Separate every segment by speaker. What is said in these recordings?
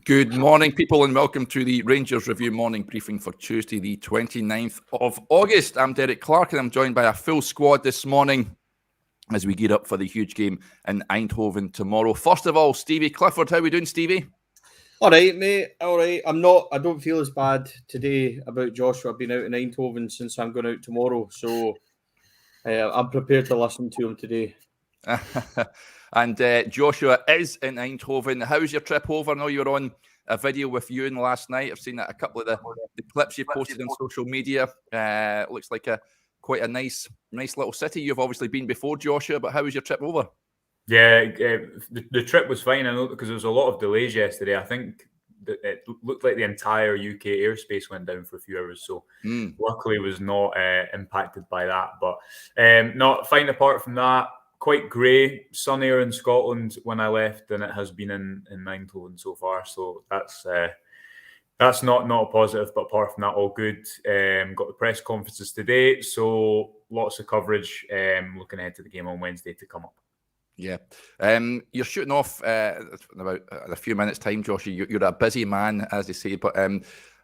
Speaker 1: Good morning, people, and welcome to the Rangers Review morning briefing for Tuesday, the 29th of August. I'm Derek Clark, and I'm joined by a full squad this morning as we gear up for the huge game in Eindhoven tomorrow. First of all, Stevie Clifford. How are we doing, Stevie?
Speaker 2: All right, mate. All right. I don't feel as bad today about Joshua being out in Eindhoven since I'm going out tomorrow. So I'm prepared to listen to him today.
Speaker 1: And Joshua is in Eindhoven. How's your trip over? I know you were on a video with Ewan last night. I've seen a couple of the clips you posted on social media. Looks like quite a nice little city. You've obviously been before, Joshua, but how was your trip over?
Speaker 3: Yeah, the trip was fine. I know because there was a lot of delays yesterday. I think it looked like the entire UK airspace went down for a few hours. So luckily was not impacted by that. But not fine apart from that. Quite grey, sunnier in Scotland when I left than it has been in Eindhoven so far. So that's not a positive, but apart from that, all good. Got the press conferences today, so lots of coverage. Looking ahead to the game on Wednesday to come up.
Speaker 1: Yeah, you're shooting off in about a few minutes' time, Joshua. You're a busy man, as they say. But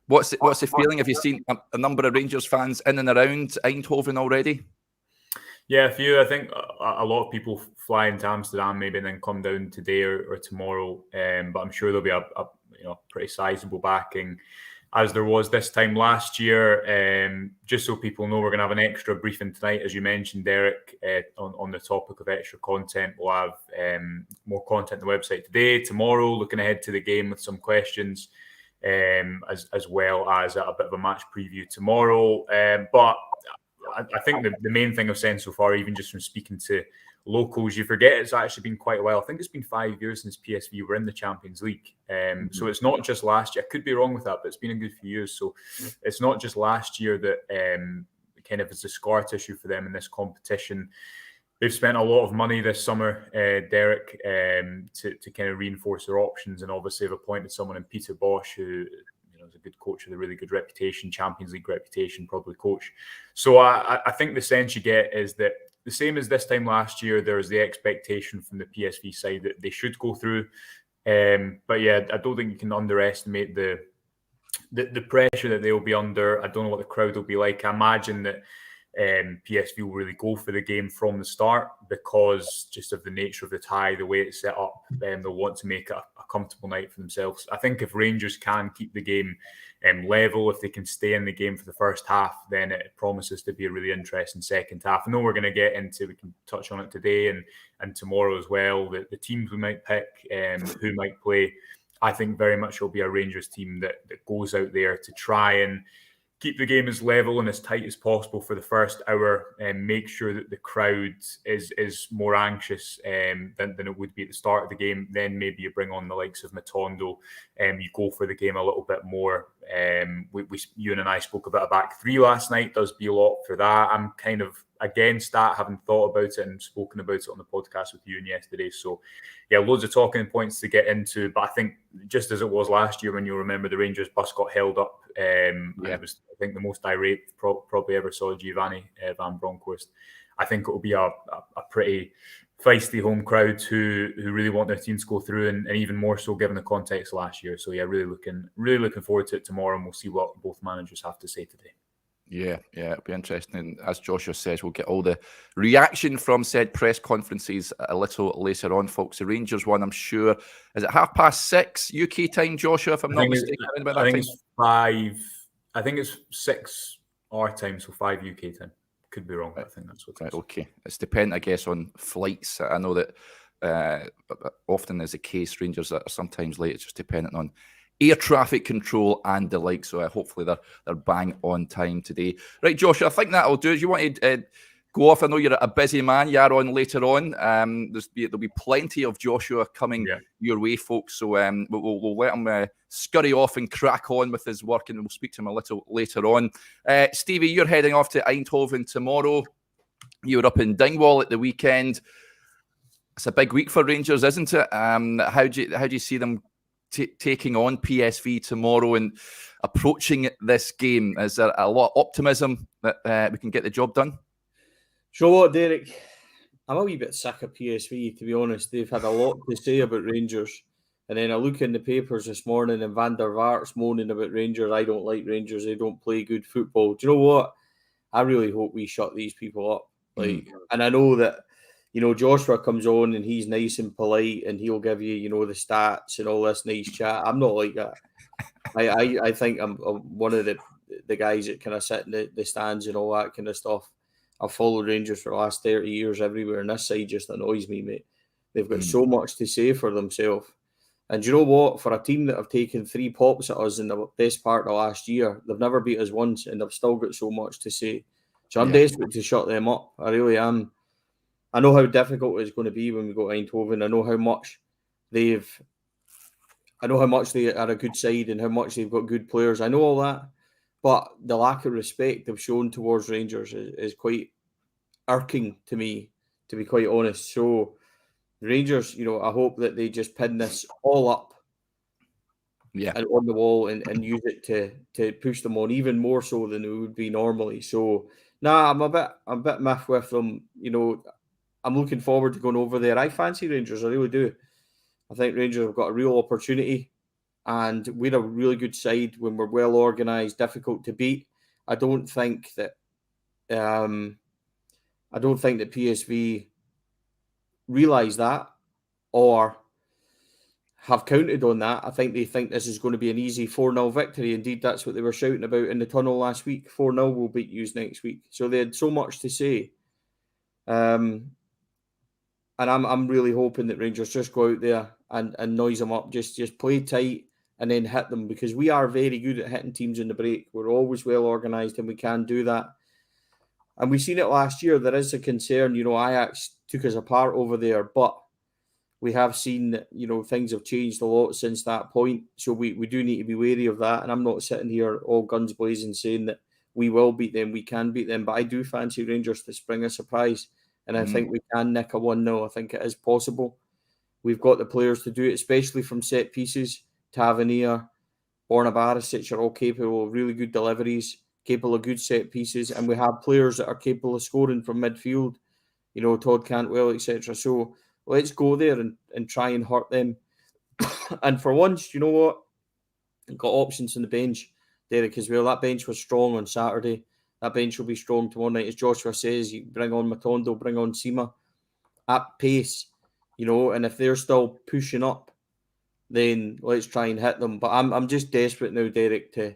Speaker 1: what's the feeling? Have you seen a number of Rangers fans in and around Eindhoven already?
Speaker 3: Yeah, a few. I think a lot of people fly into Amsterdam maybe and then come down today or tomorrow. But I'm sure there'll be a pretty sizable backing, as there was this time last year. Just so people know, we're going to have an extra briefing tonight, as you mentioned, Derek, on the topic of extra content. We'll have more content on the website today, tomorrow, looking ahead to the game with some questions, as well as a bit of a match preview tomorrow. But I think the main thing I've said so far, even just from speaking to locals, you forget it's actually been quite a while. I think it's been 5 years since PSV were in the Champions League. So it's not just last year. I could be wrong with that, but it's been a good few years. So it's not just last year that kind of is a scar tissue for them in this competition. They've spent a lot of money this summer, Derek, to kind of reinforce their options, and obviously have appointed someone in Peter Bosch who is a good coach with a really good reputation, Champions League reputation, probably coach. So I think the sense you get is that the same as this time last year, there is the expectation from the PSV side that they should go through. But yeah, I don't think you can underestimate the pressure that they will be under. I don't know what the crowd will be like. I imagine that PSV will really go for the game from the start because just of the nature of the tie, the way it's set up, they'll want to make it a comfortable night for themselves. I think if Rangers can keep the game level, if they can stay in the game for the first half, then it promises to be a really interesting second half. I know we're going to get into, we can touch on it today and tomorrow as well, the teams we might pick, who might play. I think very much it'll be a Rangers team that goes out there to try and keep the game as level and as tight as possible for the first hour, and make sure that the crowd is more anxious than it would be at the start of the game. Then maybe you bring on the likes of Matondo, you go for the game a little bit more. Ewan and I spoke about a back three last night. Does be a lot for that. I'm kind of against that, having thought about it and spoken about it on the podcast with Ewan yesterday. So yeah, loads of talking points to get into, but I think just as it was last year, when you remember the Rangers bus got held up, it was, I think, the most irate probably ever saw Giovanni Van Bronckhorst. I think it will be a pretty feisty home crowd who really want their teams to go through, and even more so given the context last year. So yeah, really looking forward to it tomorrow, and we'll see what both managers have to say today.
Speaker 1: Yeah, it'll be interesting. And as Joshua says, we'll get all the reaction from said press conferences a little later on, folks. The Rangers one, I'm sure, is it 6:30 UK time, Joshua, if I'm not mistaken?
Speaker 3: I think it's 5. I think it's 6 our time, so 5 UK time. Could be wrong, but I think that's what it is.
Speaker 1: Okay. It's dependent, I guess, on flights. I know that often is the case, Rangers are sometimes late. It's just dependent on air traffic control and the like. So hopefully they're bang on time today. Right, Joshua, I think that'll do. You want to go off? I know you're a busy man. You're on later on. There'll be plenty of Joshua coming your way, folks. So we'll let him scurry off and crack on with his work, and we'll speak to him a little later on. Stevie, you're heading off to Eindhoven tomorrow. You were up in Dingwall at the weekend. It's a big week for Rangers, isn't it? How do you see them taking on PSV tomorrow and approaching this game? Is there a lot of optimism that we can get the job done?
Speaker 2: So what, Derek? I'm a wee bit sick of PSV, to be honest. They've had a lot to say about Rangers. And then I look in the papers this morning and Van der Vaart's moaning about Rangers. I don't like Rangers. They don't play good football. Do you know what? I really hope we shut these people up. And I know that, Joshua comes on and he's nice and polite and he'll give you, the stats and all this nice chat. I'm not like that. I think I'm one of the guys that kind of sit in the stands and all that kind of stuff. I've followed Rangers for the last 30 years everywhere, and this side just annoys me, mate. They've got so much to say for themselves. And you know what? For a team that have taken 3 pops at us in the best part of last year, they've never beat us once, and they've still got so much to say. So I'm desperate to shut them up. I really am. I know how difficult it's going to be when we go to Eindhoven. I know how much they are a good side and how much they've got good players. I know all that. But the lack of respect they've shown towards Rangers is quite irking to me, to be quite honest. So Rangers, I hope that they just pin this all up and on the wall and use it to push them on even more so than it would be normally. So I'm a bit miffed with them. I'm looking forward to going over there. I fancy Rangers, I really do. I think Rangers have got a real opportunity, and we're a really good side when we're well organised, difficult to beat. I don't think that PSV realise that or have counted on that. I think they think this is going to be an easy 4-0 victory. Indeed, that's what they were shouting about in the tunnel last week. 4-0 will beat you next week. So they had so much to say. And I'm really hoping that Rangers just go out there and noise them up. Just play tight and then hit them, because we are very good at hitting teams in the break. We're always well organised and we can do that. And we've seen it last year. There is a concern, Ajax took us apart over there, but we have seen that, things have changed a lot since that point. So we do need to be wary of that. And I'm not sitting here all guns blazing saying that we will beat them, we can beat them. But I do fancy Rangers to spring a surprise. And I think we can nick a 1-0. I think it is possible. We've got the players to do it, especially from set pieces. Tavernier, Borna Barisic are all capable of really good deliveries, capable of good set pieces. And we have players that are capable of scoring from midfield, Todd Cantwell, etc. So let's go there and try and hurt them. And for once, you know what? We've got options on the bench, Derek, as well. That bench was strong on Saturday. That bench will be strong tomorrow night. As Joshua says, you bring on Matondo, bring on Sima at pace, and if they're still pushing up, then let's try and hit them. But I'm just desperate now, Derek, to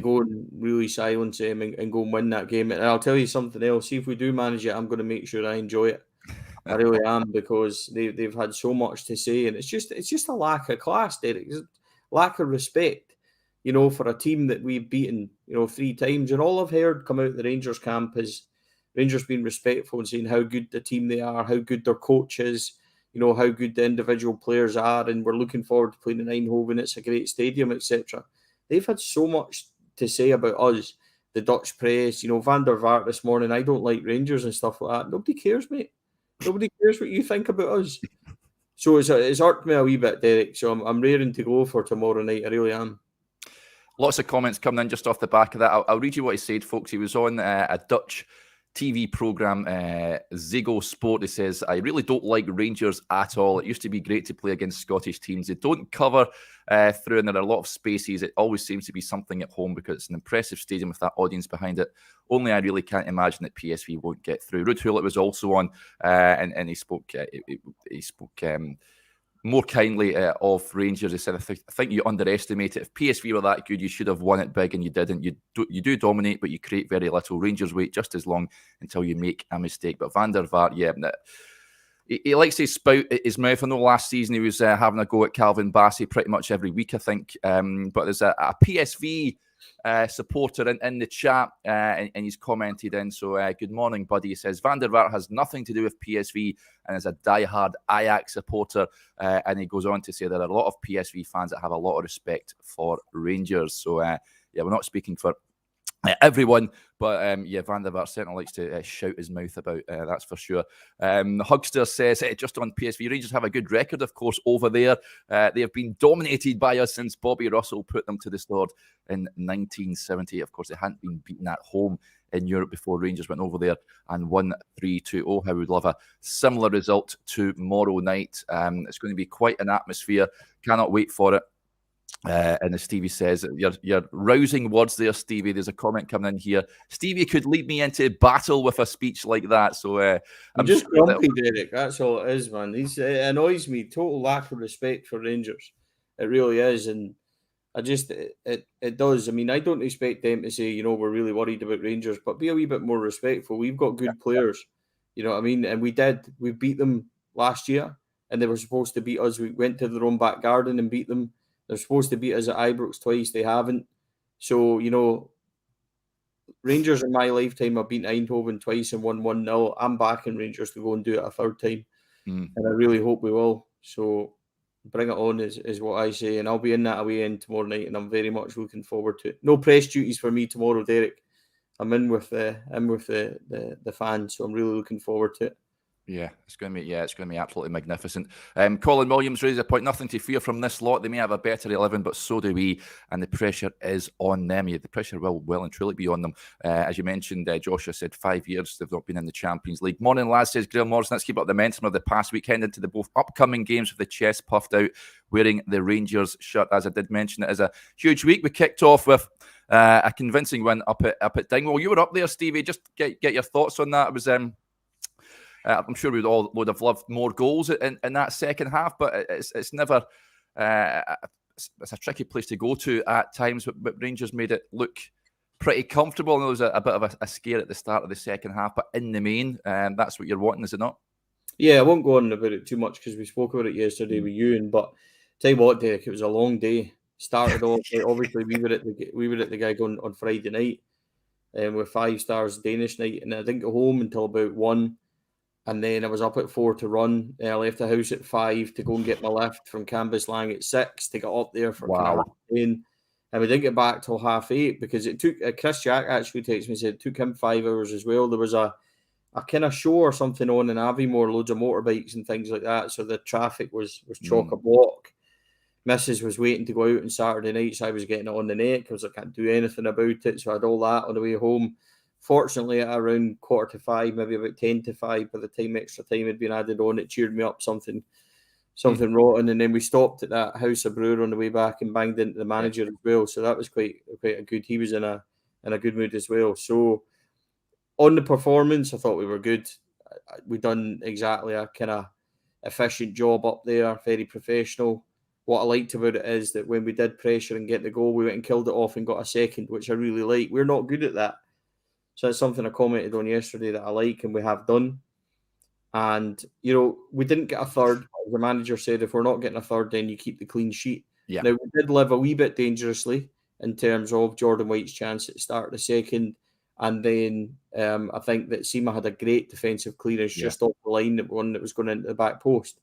Speaker 2: go and really silence them and go and win that game. And I'll tell you something else. See, if we do manage it, I'm going to make sure I enjoy it. I really am, because they've had so much to say, and it's just a lack of class, Derek. It's lack of respect. For a team that we've beaten, 3 times. And all I've heard come out of the Rangers camp is Rangers being respectful and saying how good the team they are, how good their coach is, how good the individual players are, and we're looking forward to playing in Eindhoven. It's a great stadium, etc. They've had so much to say about us, the Dutch press, Van der Vaart this morning, I don't like Rangers and stuff like that. Nobody cares, mate. Nobody cares what you think about us. So it's irked me a wee bit, Derek. So I'm raring to go for tomorrow night. I really am.
Speaker 1: Lots of comments coming in just off the back of that. I'll read you what he said, folks. He was on a Dutch TV programme, Ziggo Sport. He says, I really don't like Rangers at all. It used to be great to play against Scottish teams. They don't cover through, and there are a lot of spaces. It always seems to be something at home because it's an impressive stadium with that audience behind it. Only I really can't imagine that PSV won't get through. Ruud Gullit was also on, and he spoke more kindly of Rangers. He said, I think you underestimate it. If PSV were that good, you should have won it big, and you didn't. You do dominate, but you create very little. Rangers wait just as long until you make a mistake. But Van der Vaart, he likes to spout his mouth. I know last season he was having a go at Calvin Bassey pretty much every week, I think. But there's a PSV supporter in the chat, and he's commented in. So good morning, buddy. He says Van der Vaart has nothing to do with PSV and is a diehard Ajax supporter. And he goes on to say there are a lot of PSV fans that have a lot of respect for Rangers. So we're not speaking for everyone. But yeah, Van der Vaart certainly likes to shout his mouth about, that's for sure. Hugster says, just on PSV, Rangers have a good record, of course, over there. They have been dominated by us since Bobby Russell put them to the sword in 1970. Of course, they hadn't been beaten at home in Europe before Rangers went over there and won 3-2. Oh, how we would love a similar result tomorrow night. It's going to be quite an atmosphere. Cannot wait for it. And as Stevie says, you're rousing words there, Stevie. There's a comment coming in here. Stevie could lead me into battle with a speech like that. So
Speaker 2: I'm just grumpy, Derek. That's all it is, man. It annoys me. Total lack of respect for Rangers. It really is, and it does. I mean, I don't expect them to say, we're really worried about Rangers, but be a wee bit more respectful. We've got good players, you know what I mean? And we beat them last year, and they were supposed to beat us. We went to their own back garden and beat them. They're supposed to beat us at Ibrox twice. They haven't. So, Rangers in my lifetime have beaten Eindhoven twice and won 1-0. I'm backing Rangers to go and do it a third time. And I really hope we will. So bring it on is what I say. And I'll be in that away end tomorrow night, and I'm very much looking forward to it. No press duties for me tomorrow, Derek. I'm in with the fans, so I'm really looking forward to it.
Speaker 1: Yeah, it's going to be absolutely magnificent. Colin Williams raises a point. Nothing to fear from this lot. They may have a better 11, but so do we, and the pressure is on them. Yeah, the pressure will well and truly be on them. As you mentioned, Joshua said 5 years they've not been in the Champions League. Morning, lads, says Graham Morrison. Let's keep up the momentum of the past weekend into the both upcoming games with the chest puffed out, wearing the Rangers shirt. As I did mention, it is a huge week. We kicked off with a convincing win up at Dingwall. You were up there, Stevie. Just get your thoughts on that. It was I'm sure we would have loved more goals in that second half, but it's never. It's a tricky place to go to at times, but Rangers made it look pretty comfortable. And there was a bit of a scare at the start of the second half, but in the main, that's what you're wanting, is it not?
Speaker 2: Yeah, I won't go on about it too much because we spoke about it yesterday with Ewan. But tell you what, Derek, it was a long day. Started off, obviously we were at the gig on Friday night, with 5 Stars Danish night, and I didn't go home until about 1. And then I was up at 4 to run. I left the house at 5 to go and get my lift from Cambuslang at 6 to get up there for kind of 10. And we didn't get back till 8:30 because it took Chris Jack actually texted me and said it took him 5 hours as well. There was a kind of show or something on in Aviemore, loads of motorbikes and things like that. So the traffic was chock-a-block. Mrs. was waiting to go out on Saturday night, so I was getting it on the neck because I can't do anything about it. So I had all that on the way home. Fortunately, at around 4:45, maybe about 10 to 5, by the time extra time had been added on, it cheered me up something rotten. And then we stopped at that House of Brewer on the way back and banged into the manager as well. So that was quite a good. He was in a good mood as well. So on the performance, I thought we were good. We done exactly a kind of efficient job up there, very professional. What I liked about it is that when we did pressure and get the goal, we went and killed it off and got a second, which I really like. We're not good at that. So that's something I commented on yesterday that I like and we have done. And, we didn't get a third. The manager said, if we're not getting a third, then you keep the clean sheet.
Speaker 1: Yeah.
Speaker 2: Now, we did live a wee bit dangerously in terms of Jordan White's chance at the start of the second. And then I think that Sima had a great defensive clearance just off the line, one that was going into the back post.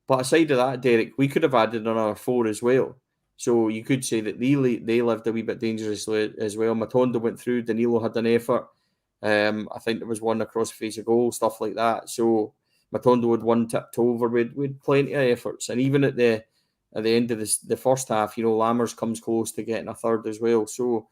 Speaker 2: But aside of that, Derek, we could have added another 4 as well. So you could say that they lived a wee bit dangerously as well. Matondo went through. Danilo had an effort. I think there was one across the face of goal, stuff like that. So Matondo had one tipped over. We'd plenty of efforts. And even at the end of the first half, Lammers comes close to getting a third as well. So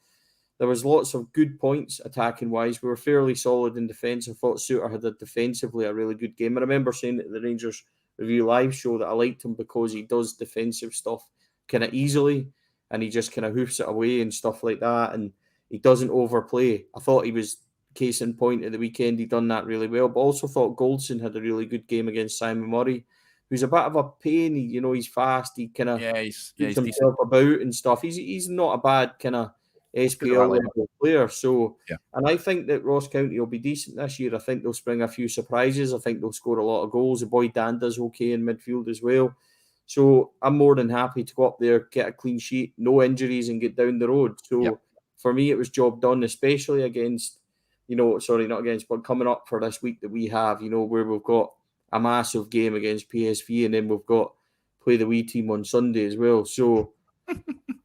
Speaker 2: there was lots of good points attacking-wise. We were fairly solid in defence. I thought Suter had defensively a really good game. I remember saying at the Rangers Review Live show that I liked him because he does defensive stuff kind of easily and he just kind of hoofs it away and stuff like that, and he doesn't overplay. I thought he was case in point at the weekend. He done that really well, but also thought Goldson had a really good game against Simon Murray, who's a bit of a pain. He's fast. He kind of
Speaker 1: he's
Speaker 2: himself about and stuff. He's not a bad kind of SPL level player. So, and I think that Ross County will be decent this year. I think they'll spring a few surprises. I think they'll score a lot of goals. The boy Dan does okay in midfield as well. So I'm more than happy to go up there, get a clean sheet, no injuries, and get down the road. So for me, it was job done, especially against, not against, but coming up for this week that we have, where we've got a massive game against PSV, and then we've got play the wee team on Sunday as well. So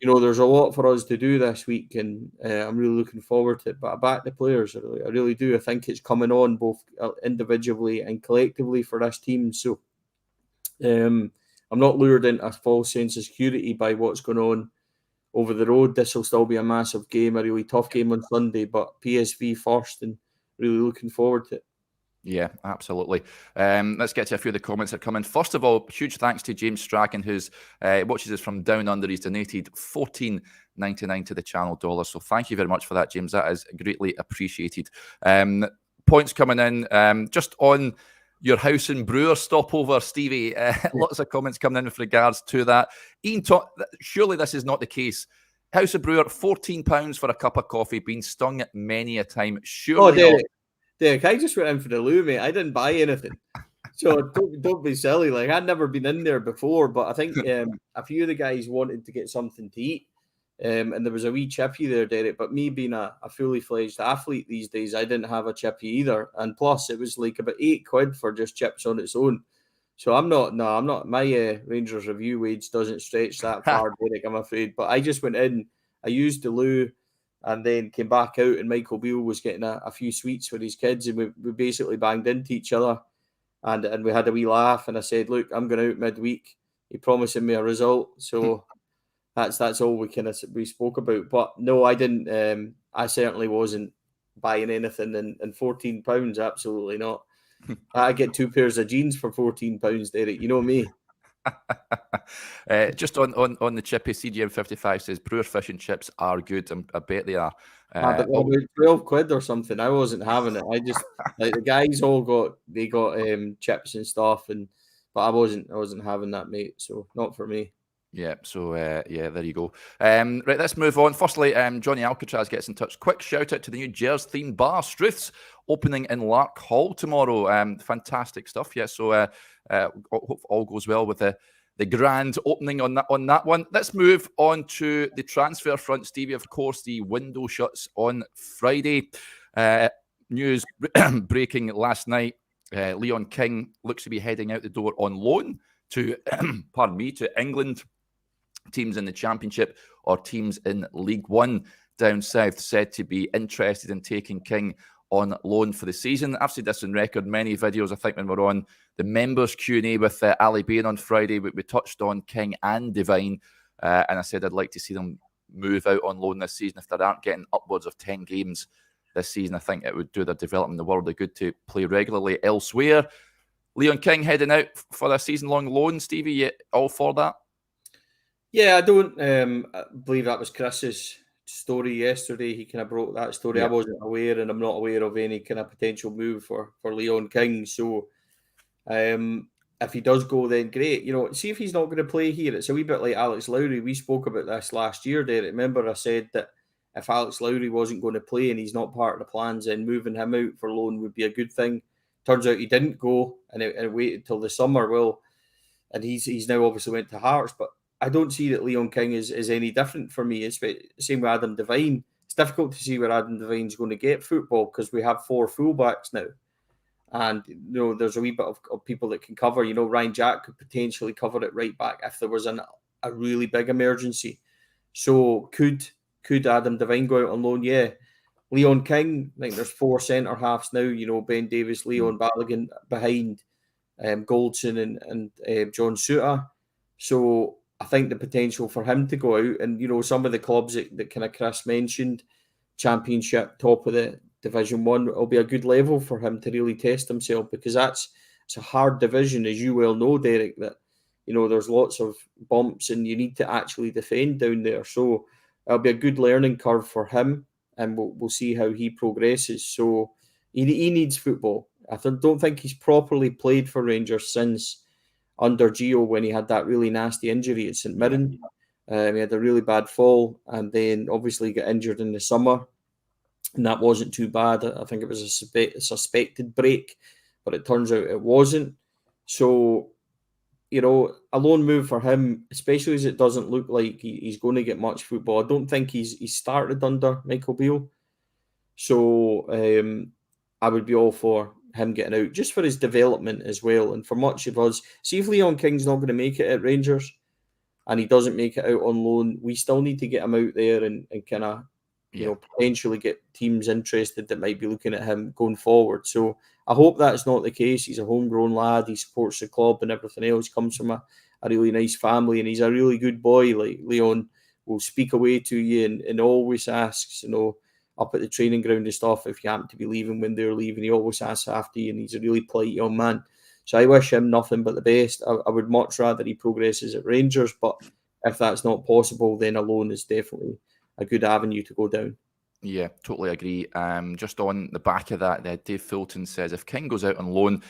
Speaker 2: there's a lot for us to do this week, and I'm really looking forward to it. But I back the players. I really do. I think it's coming on both individually and collectively for this team. So I'm not lured into a false sense of security by what's going on over the road. This will still be a massive game, a really tough game on Sunday, but PSV first, and really looking forward to it.
Speaker 1: Yeah, absolutely. Let's get to a few of the comments that come in. First of all, huge thanks to James Strachan, who's watches us from down under. He's donated $14.99 to the channel dollar. So thank you very much for that, James. That is greatly appreciated. Points coming in just on your House and Brewer stopover, Stevie. Lots of comments coming in with regards to that. Ian, surely this is not the case. House of Brewer, £14 for a cup of coffee, been stung many a time. Surely.
Speaker 2: Derek, I just went in for the loo, mate. I didn't buy anything. So don't be silly. Like, I'd never been in there before, but I think a few of the guys wanted to get something to eat. And there was a wee chippy there, Derek. But me being a fully fledged athlete these days, I didn't have a chippy either. And plus, it was like about £8 for just chips on its own. So I'm not. My Rangers review wage doesn't stretch that far, Derek, I'm afraid. But I just went in, I used the loo, and then came back out, and Michael Beale was getting a few sweets for his kids, and we basically banged into each other, and we had a wee laugh. And I said, "Look, I'm going out midweek." He promising me a result, so that's all we spoke about. But no, I didn't. I certainly wasn't buying anything, and £14, absolutely not. I get 2 pairs of jeans for £14, Derek. You know me.
Speaker 1: Just on the chippy, CGM55 says Brewer fish and chips are good. I bet they are.
Speaker 2: But about £12 or something. I wasn't having it. I just like the guys all got chips and stuff, but I wasn't having that, mate. So not for me.
Speaker 1: Yeah, so yeah, there you go. Right, let's move on. Firstly, Johnny Alcatraz gets in touch. Quick shout out to the new Gers themed bar, Struth's, opening in Lark Hall tomorrow. Fantastic stuff. Yeah, so hope all goes well with the grand opening on that one. Let's move on to the transfer front, Stevie. Of course, the window shuts on Friday. News breaking last night. Leon King looks to be heading out the door on loan to, to England. Teams in the Championship or teams in League One down south said to be interested in taking King on loan for the season. I've said this on record, many videos. I think when we're on the members Q&A with Ali Bain on Friday, we touched on King and Devine, and I said I'd like to see them move out on loan this season. If they aren't getting upwards of 10 games this season, I think it would do their development the world of good to play regularly elsewhere. Leon King heading out for a season-long loan. Stevie, you all for that?
Speaker 2: Yeah, I don't believe that was Chris's story yesterday. He kind of broke that story. Yeah. I wasn't aware, and I'm not aware of any kind of potential move for Leon King. So if he does go, then great. See if he's not going to play here. It's a wee bit like Alex Lowry. We spoke about this last year, Derek. Remember I said that if Alex Lowry wasn't going to play and he's not part of the plans, then moving him out for loan would be a good thing. Turns out he didn't go, and it waited till the summer. Well, and he's now obviously went to Hearts, but I don't see that Leon King is any different for me. It's the same with Adam Devine. It's difficult to see where Adam Devine's going to get football because we have 4 fullbacks now. And, there's a wee bit of people that can cover. Ryan Jack could potentially cover it right back if there was a really big emergency. So could Adam Devine go out on loan? Yeah. Leon King, I think there's 4 centre-halves now. Ben Davis, Leon Balogun behind Goldson and John Souttar. So I think the potential for him to go out and, some of the clubs that kind of Chris mentioned, Championship, top of the Division 1, will be a good level for him to really test himself because it's a hard division, as you well know, Derek, that, there's lots of bumps and you need to actually defend down there. So it'll be a good learning curve for him and we'll see how he progresses. So he needs football. I don't think he's properly played for Rangers since under Gio when he had that really nasty injury at St Mirren. He had a really bad fall and then obviously got injured in the summer. And that wasn't too bad. I think it was a suspected break, but it turns out it wasn't. So, a loan move for him, especially as it doesn't look like he's going to get much football. I don't think he's started under Michael Beale. So I would be all for him getting out, just for his development as well. And for much of us, see if Leon King's not going to make it at Rangers, and he doesn't make it out on loan, we still need to get him out there and kind of, potentially get teams interested that might be looking at him going forward. So I hope that's not the case. He's a homegrown lad. He supports the club and everything else. Comes from a really nice family, and he's a really good boy. Like Leon will speak away to you and always asks, up at the training ground and stuff, if you happen to be leaving when they're leaving, he always asks after you, and he's a really polite young man. So I wish him nothing but the best. I would much rather he progresses at Rangers, but if that's not possible, then a loan is definitely a good avenue to go down.
Speaker 1: Yeah, totally agree. Just on the back of that, Dave Fulton says, if King goes out on loan,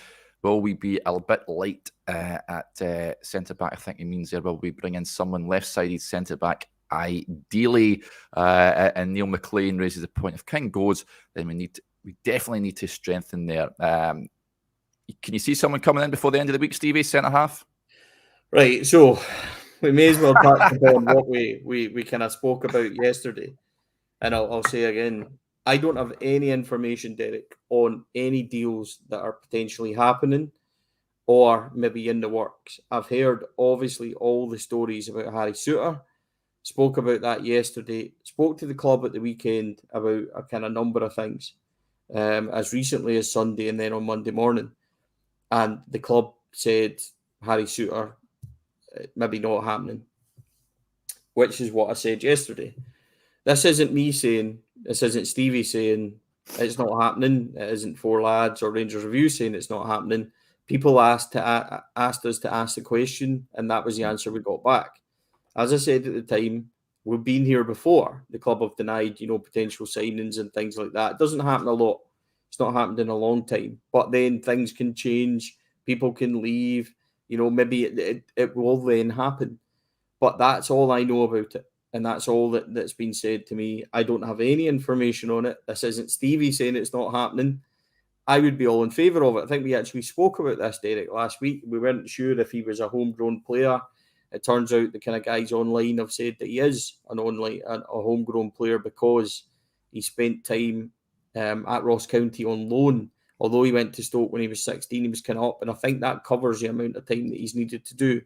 Speaker 1: will we be a bit light at centre-back? I think he means there, will we bring in someone left-sided centre-back ideally? And Neil McLean raises the point, if King goes, then we definitely need to strengthen there. Can you see someone coming in before the end of the week, Stevie, centre-half?
Speaker 2: Right, so we may as well touch upon what we kind of spoke about yesterday. And I'll say again, I don't have any information, Derek, on any deals that are potentially happening or maybe in the works. I've heard, obviously, all the stories about Harry Souttar. Spoke about that yesterday. Spoke to the club at the weekend about a kind of number of things, as recently as Sunday and then on Monday morning. And the club said Harry Souttar maybe not happening, which is what I said yesterday. This isn't me saying, this isn't Stevie saying it's not happening. It isn't Four Lads or Rangers Review saying it's not happening. People asked us to ask the question, and that was the answer we got back. As I said at the time, we've been here before. The club have denied, potential signings and things like that. It doesn't happen a lot. It's not happened in a long time. But then things can change. People can leave. Maybe it will then happen. But that's all I know about it. And that's all that's been said to me. I don't have any information on it. This isn't Stevie saying it's not happening. I would be all in favour of it. I think we actually spoke about this, Derek, last week. We weren't sure if he was a homegrown player. It turns out the kind of guys online have said that he is a homegrown player because he spent time at Ross County on loan. Although he went to Stoke when he was 16, he was kind of up. And I think that covers the amount of time that he's needed to do.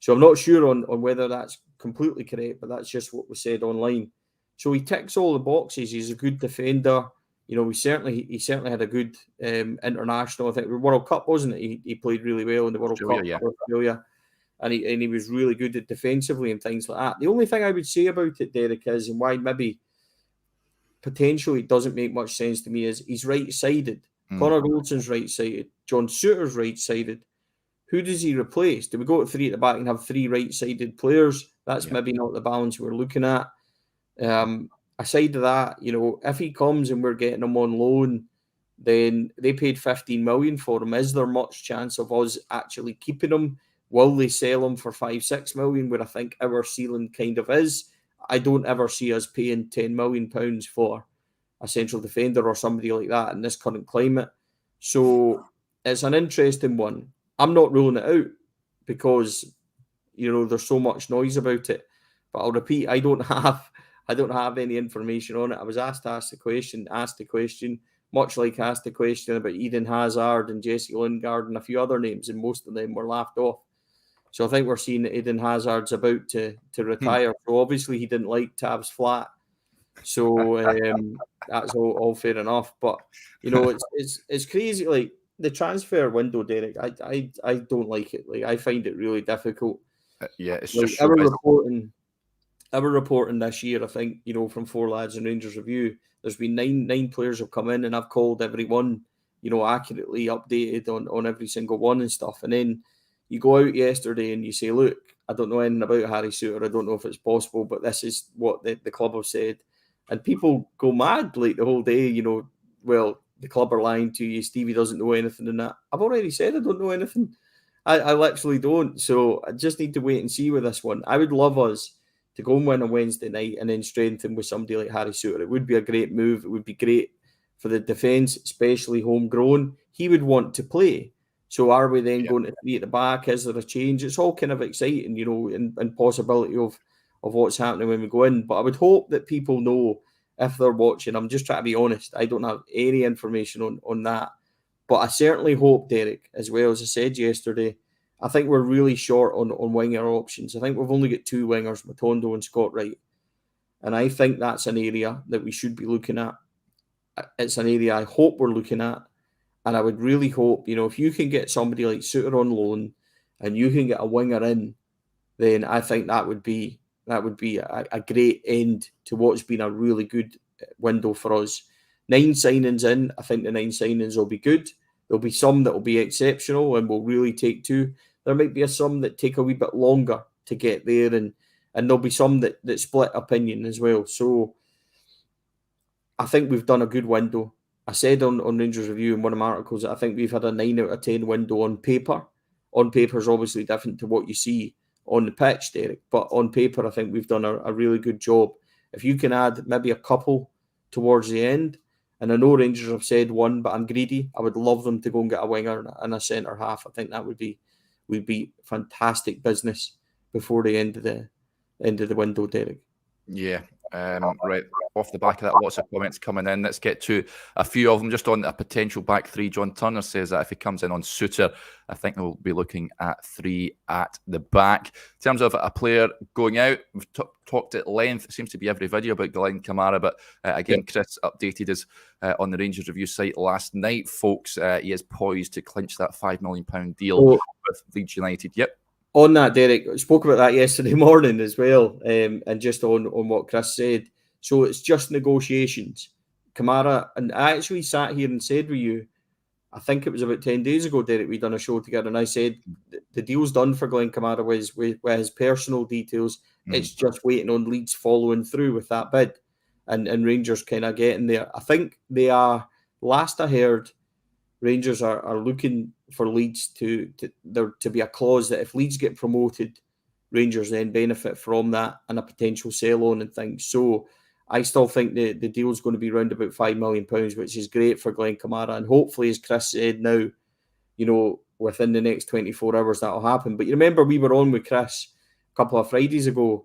Speaker 2: So I'm not sure on whether that's completely correct, but that's just what was said online. So he ticks all the boxes. He's a good defender. He certainly had a good international. I think World Cup, wasn't it? He played really well in the World Cup for Australia, and he was really good at defensively and things like that. The only thing I would say about it, Derek, is, and why maybe potentially it doesn't make much sense to me, is he's right-sided. Connor Goldson's right-sided. John Souttar's right-sided. Who does he replace? Do we go to three at the back and have three right-sided players? That's maybe not the balance we're looking at. Aside of that, if he comes and we're getting him on loan, then they paid 15 million for him. Is there much chance of us actually keeping him? Will they sell him for 5-6 million, where I think our ceiling kind of is? I don't ever see us paying £10 million for a central defender or somebody like that in this current climate. So it's an interesting one. I'm not ruling it out because, there's so much noise about it. But I'll repeat, I don't have any information on it. I was asked the question, much like asked the question about Eden Hazard and Jesse Lingard and a few other names, and most of them were laughed off. So I think we're seeing that Eden Hazard's about to retire. So obviously he didn't like Tav's flat. So that's all fair enough. But, it's crazy. Like, the transfer window, Derek, I don't like it. Like, I find it really difficult.
Speaker 1: It's
Speaker 2: like,
Speaker 1: just
Speaker 2: our reporting this year, I think, from Four Lads and Rangers Review, there's been nine players have come in, and I've called every one, accurately updated on every single one and stuff. And then you go out yesterday and you say, look, I don't know anything about Harry Souttar. I don't know if it's possible, but this is what the club have said. And people go mad like the whole day, well, the club are lying to you. Stevie doesn't know anything in that. I've already said I don't know anything. I literally don't. So I just need to wait and see with this one. I would love us to go and win on Wednesday night and then strengthen with somebody like Harry Souttar. It would be a great move. It would be great for the defence, especially homegrown. He would want to play. So are we then going to three at the back? Is there a change? It's all kind of exciting, and possibility of what's happening when we go in. But I would hope that people know if they're watching. I'm just trying to be honest. I don't have any information on that. But I certainly hope, Derek, as well as I said yesterday, I think we're really short on winger options. I think we've only got 2 wingers, Matondo and Scott Wright. And I think that's an area that we should be looking at. It's an area I hope we're looking at. And I would really hope, if you can get somebody like Suter on loan and you can get a winger in, then I think that would be a great end to what's been a really good window for us. 9 signings in, I think the 9 signings will be good. There'll be some that will be exceptional and will really take to. There might be some that take a wee bit longer to get there, and there'll be some that split opinion as well. So I think we've done a good window. I said on Rangers Review in one of my articles that I think we've had a 9 out of 10 window on paper. On paper is obviously different to what you see on the pitch, Derek, but on paper I think we've done a really good job. If you can add maybe a couple towards the end, and I know Rangers have said 1, but I'm greedy. I would love them to go and get a winger and a centre half. I think that would be fantastic business before the end of the window, Derek.
Speaker 1: Yeah. Right off the back of that, lots of comments coming in. Let's get to a few of them. Just on a potential back 3, John Turner says that if he comes in on Suter, I think we'll be looking at 3 at the back. In terms of a player going out, we've talked at length. It seems to be every video about Glen Kamara, but again, Chris updated us on the Rangers Review site last night, folks. He is poised to clinch that £5 million deal with Leeds United. Yep.
Speaker 2: On that, Derek, I spoke about that yesterday morning as well, and just on what Chris said. So it's just negotiations. Kamara, and I actually sat here and said with you, I think it was about 10 days ago, Derek, we done a show together, and I said the deal's done for Glen Kamara with his personal details. It's just waiting on Leeds following through with that bid, and Rangers kind of getting there. I think they are, last I heard, Rangers are looking for Leeds to be a clause that if Leeds get promoted, Rangers then benefit from that and a potential sell-on and things. So I still think the deal's going to be around about £5 million, which is great for Glen Kamara. And hopefully, as Chris said now, within the next 24 hours, that'll happen. But you remember we were on with Chris a couple of Fridays ago,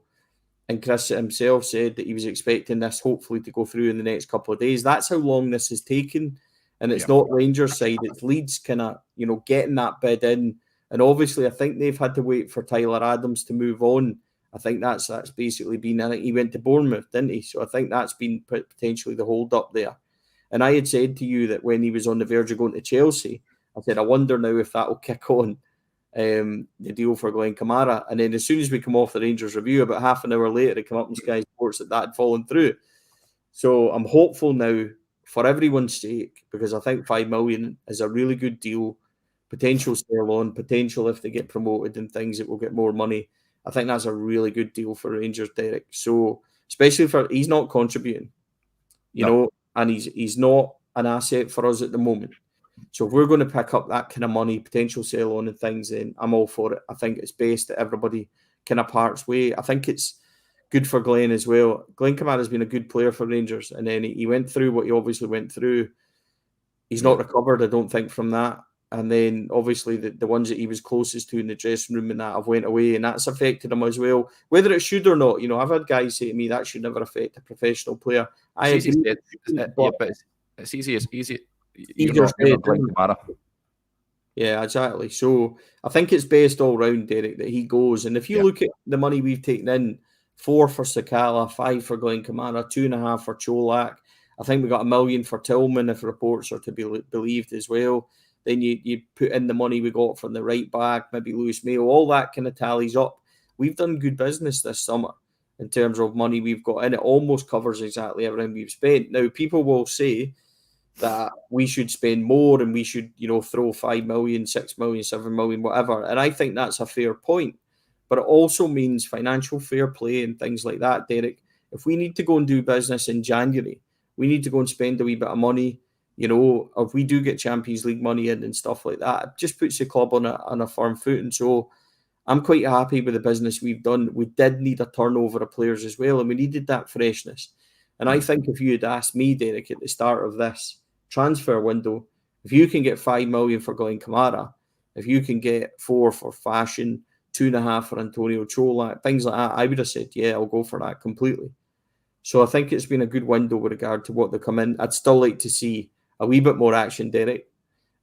Speaker 2: and Chris himself said that he was expecting this hopefully to go through in the next couple of days. That's how long this has taken. And it's not Rangers' side, it's Leeds kind of, getting that bid in. And obviously, I think they've had to wait for Tyler Adams to move on. I think that's basically been, I think he went to Bournemouth, didn't he? So I think that's been potentially the hold up there. And I had said to you that when he was on the verge of going to Chelsea, I said, I wonder now if that will kick on the deal for Glen Kamara. And then as soon as we come off the Rangers Review, about half an hour later, it came up in Sky Sports that had fallen through. So I'm hopeful now, for everyone's sake, because I think £5 million is a really good deal. Potential sell on, potential if they get promoted and things, it will get more money. I think that's a really good deal for Rangers, Derek. So, especially he's not contributing, and he's not an asset for us at the moment. So, if we're going to pick up that kind of money, potential sell on and things, then I'm all for it. I think it's best that everybody kind of parts way. I think it's good for Glen as well. Glen Kamara has been a good player for Rangers, and then he went through what he obviously went through. He's not recovered, I don't think, from that. And then obviously the ones that he was closest to in the dressing room and that have went away, and that's affected him as well. Whether it should or not, I've had guys say to me that should never affect a professional player. It's
Speaker 1: easier said.
Speaker 2: Yeah, exactly. So I think it's best all round, Derek, that he goes. And if you look at the money we've taken in, 4 for Sakala, 5 for Glen Kamara, 2.5 for Cholak. I think we got $1 million for Tillman, if reports are to be believed as well. Then you put in the money we got from the right back, maybe Lewis Mayo, all that kind of tallies up. We've done good business this summer in terms of money we've got in. It almost covers exactly everything we've spent. Now, people will say that we should spend more and we should, throw 5 million, 6 million, 7 million, whatever. And I think that's a fair point. But it also means financial fair play and things like that, Derek. If we need to go and do business in January, we need to go and spend a wee bit of money. If we do get Champions League money in and stuff like that, it just puts the club on a firm footing. So I'm quite happy with the business we've done. We did need a turnover of players as well, and we needed that freshness. And I think if you had asked me, Derek, at the start of this transfer window, if you can get 5 million for Glen Kamara, if you can get 4 for Fashion, 2.5 for Antonio Cholak, things like that, I would have said, yeah, I'll go for that completely. So I think it's been a good window with regard to what they come in. I'd still like to see a wee bit more action, Derek.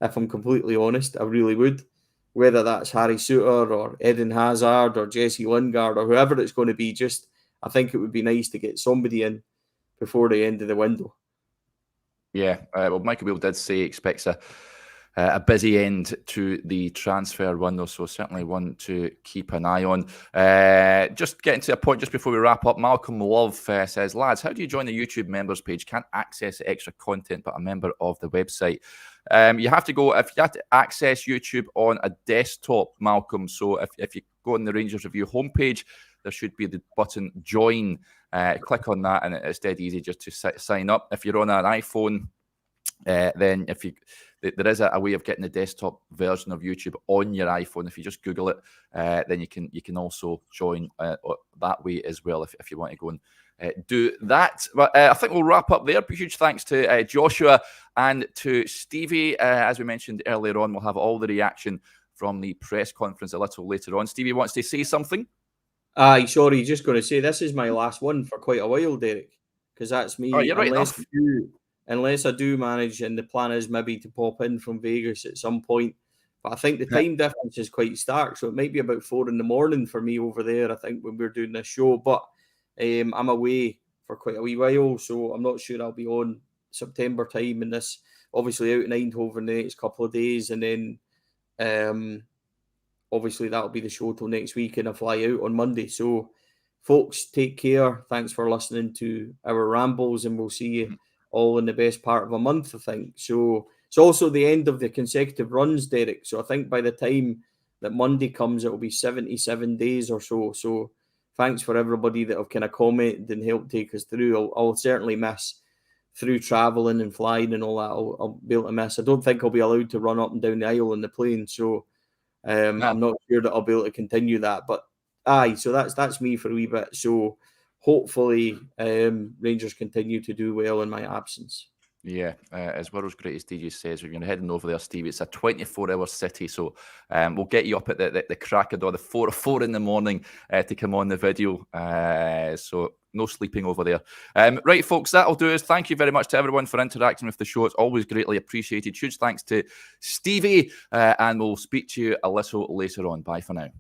Speaker 2: If I'm completely honest, I really would. whether that's Harry Souttar or Eden Hazard or Jesse Lingard or whoever it's going to be. Just, I think it would be nice to get somebody in before the end of the window.
Speaker 1: Yeah, well, Michael Beale did say he expects a busy end to the transfer window, so certainly one to keep an eye on. Just getting to a point just before we wrap up, Malcolm Love says, lads, how do you join the YouTube members page? Can't access extra content, but a member of the website. You have to go, if you have to access YouTube on a desktop, Malcolm, so if you go on the Rangers Review homepage, there should be the button join. Click on that and it's dead easy just to sign up. If you're on an iPhone, then there is a way of getting the desktop version of YouTube on your iPhone. If you just Google it, then you can also join that way as well if you want to go and do that. But I think we'll wrap up there. Huge thanks to Joshua and to Stevie. As we mentioned earlier on, we'll have all the reaction from the press conference a little later on. Stevie wants to say something.
Speaker 2: Aye, sorry, just going to say this is my last one for quite a while, Derek, because that's me.
Speaker 1: Oh, you're right enough.
Speaker 2: Unless I do manage, and the plan is maybe to pop in from Vegas at some point. But I think the time difference is quite stark, so it might be about 4 a.m. for me over there, I think, when we're doing this show. But I'm away for quite a wee while, so I'm not sure I'll be on September time, and this obviously out in Eindhoven the next couple of days, and then obviously that'll be the show till next week, and I fly out on Monday. So folks, take care. Thanks for listening to our rambles, and we'll see you all in the best part of a month, I think. So it's also the end of the consecutive runs, Derek. So I think by the time that Monday comes, it will be 77 days or so. So thanks for everybody that have kind of commented and helped take us through. I'll certainly miss through traveling and flying and all that. I'll be able to miss. I don't think I'll be allowed to run up and down the aisle in the plane. So I'm not sure that I'll be able to continue that. But aye, so that's me for a wee bit. So hopefully Rangers continue to do well in my absence.
Speaker 1: Yeah, as World's Greatest DJ says, when you're heading over there, Steve, it's a 24-hour city, so we'll get you up at the crack of dawn, the 4 in the morning to come on the video, so no sleeping over there. Right, folks, that'll do us. Thank you very much to everyone for interacting with the show. It's always greatly appreciated. Huge thanks to Stevie, and we'll speak to you a little later on. Bye for now.